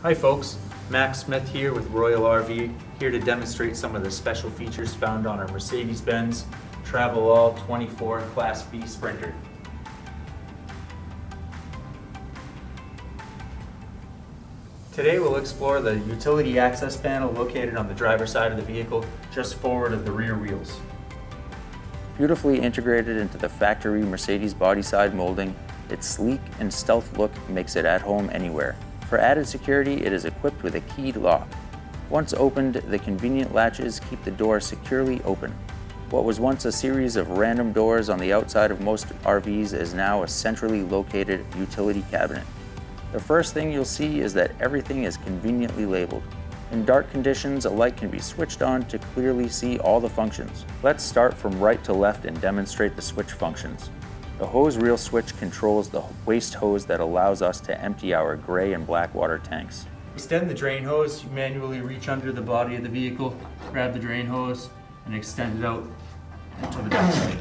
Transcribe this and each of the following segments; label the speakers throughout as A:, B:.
A: Hi folks, Max Smith here with RoyaleRV, here to demonstrate some of the special features found on our Mercedes-Benz TRAVELALL 24 Class B Sprinter. Today we'll explore the utility access panel located on the driver's side of the vehicle, just forward of the rear wheels.
B: Beautifully integrated into the factory Mercedes body side molding, its sleek and stealth look makes it at home anywhere. For added security, it is equipped with a keyed lock. Once opened, the convenient latches keep the door securely open. What was once a series of random doors on the outside of most RVs is now a centrally located utility cabinet. The first thing you'll see is that everything is conveniently labeled. In dark conditions, a light can be switched on to clearly see all the functions. Let's start from right to left and demonstrate the switch functions. The hose reel switch controls the waste hose that allows us to empty our gray and black water tanks.
A: Extend the drain hose. You manually reach under the body of the vehicle, grab the drain hose, and extend it out to the backside.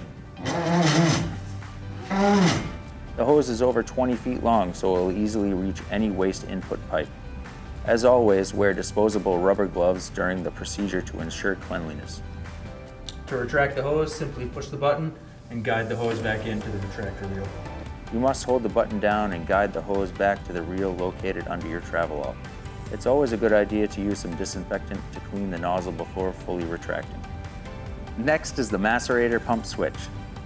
B: The hose is over 20 feet long, so it will easily reach any waste input pipe. As always, wear disposable rubber gloves during the procedure to ensure cleanliness.
A: To retract the hose, simply push the button and guide the hose back into the retractor reel.
B: You must hold the button down and guide the hose back to the reel located under your TRAVELALL. It's always a good idea to use some disinfectant to clean the nozzle before fully retracting. Next is the macerator pump switch.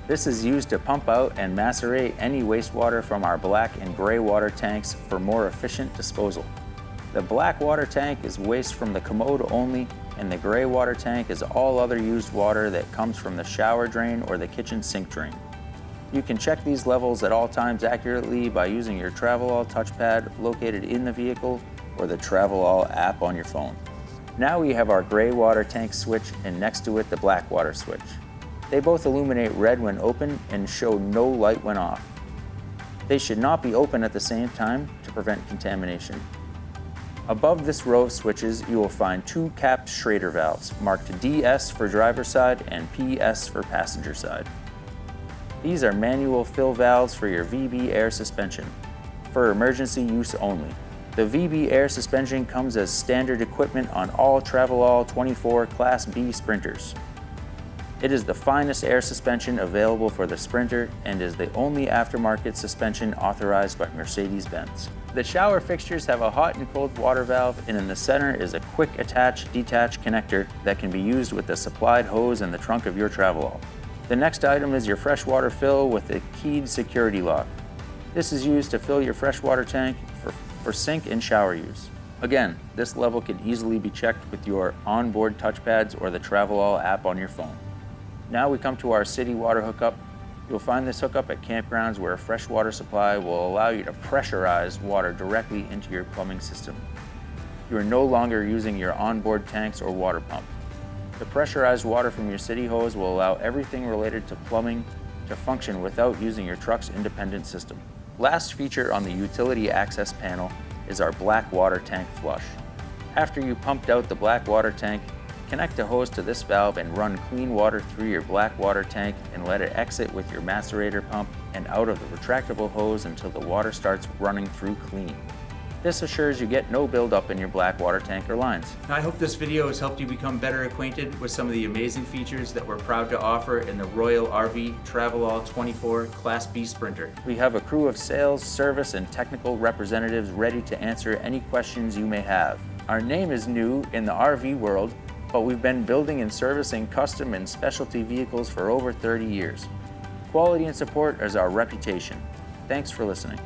B: This is used to pump out and macerate any wastewater from our black and gray water tanks for more efficient disposal. The black water tank is waste from the commode only, and the gray water tank is all other used water that comes from the shower drain or the kitchen sink drain. You can check these levels at all times accurately by using your TRAVELALL touchpad located in the vehicle or the TRAVELALL app on your phone. Now we have our gray water tank switch and next to it the black water switch. They both illuminate red when open and show no light when off. They should not be open at the same time to prevent contamination. Above this row of switches, you will find two capped Schrader valves, marked DS for driver's side and PS for passenger side. These are manual fill valves for your VB air suspension, for emergency use only. The VB air suspension comes as standard equipment on all TRAVELALL 24 Class B Sprinters. It is the finest air suspension available for the Sprinter and is the only aftermarket suspension authorized by Mercedes-Benz. The shower fixtures have a hot and cold water valve, and in the center is a quick attach-detach connector that can be used with the supplied hose in the trunk of your TRAVELALL. The next item is your freshwater fill with a keyed security lock. This is used to fill your freshwater tank for sink and shower use. Again, this level can easily be checked with your onboard touchpads or the TRAVELALL app on your phone. Now we come to our city water hookup. You'll find this hookup at campgrounds where a freshwater supply will allow you to pressurize water directly into your plumbing system. You are no longer using your onboard tanks or water pump. The pressurized water from your city hose will allow everything related to plumbing to function without using your truck's independent system. Last feature on the utility access panel is our black water tank flush. After you pumped out the black water tank, connect a hose to this valve and run clean water through your black water tank and let it exit with your macerator pump and out of the retractable hose until the water starts running through clean. This assures you get no buildup in your black water tank or lines.
A: I hope this video has helped you become better acquainted with some of the amazing features that we're proud to offer in the RoyaleRV TRAVELALL 24 Class B Sprinter.
B: We have a crew of sales, service, and technical representatives ready to answer any questions you may have. Our name is new in the RV world, but we've been building and servicing custom and specialty vehicles for over 30 years. Quality and support is our reputation. Thanks for listening.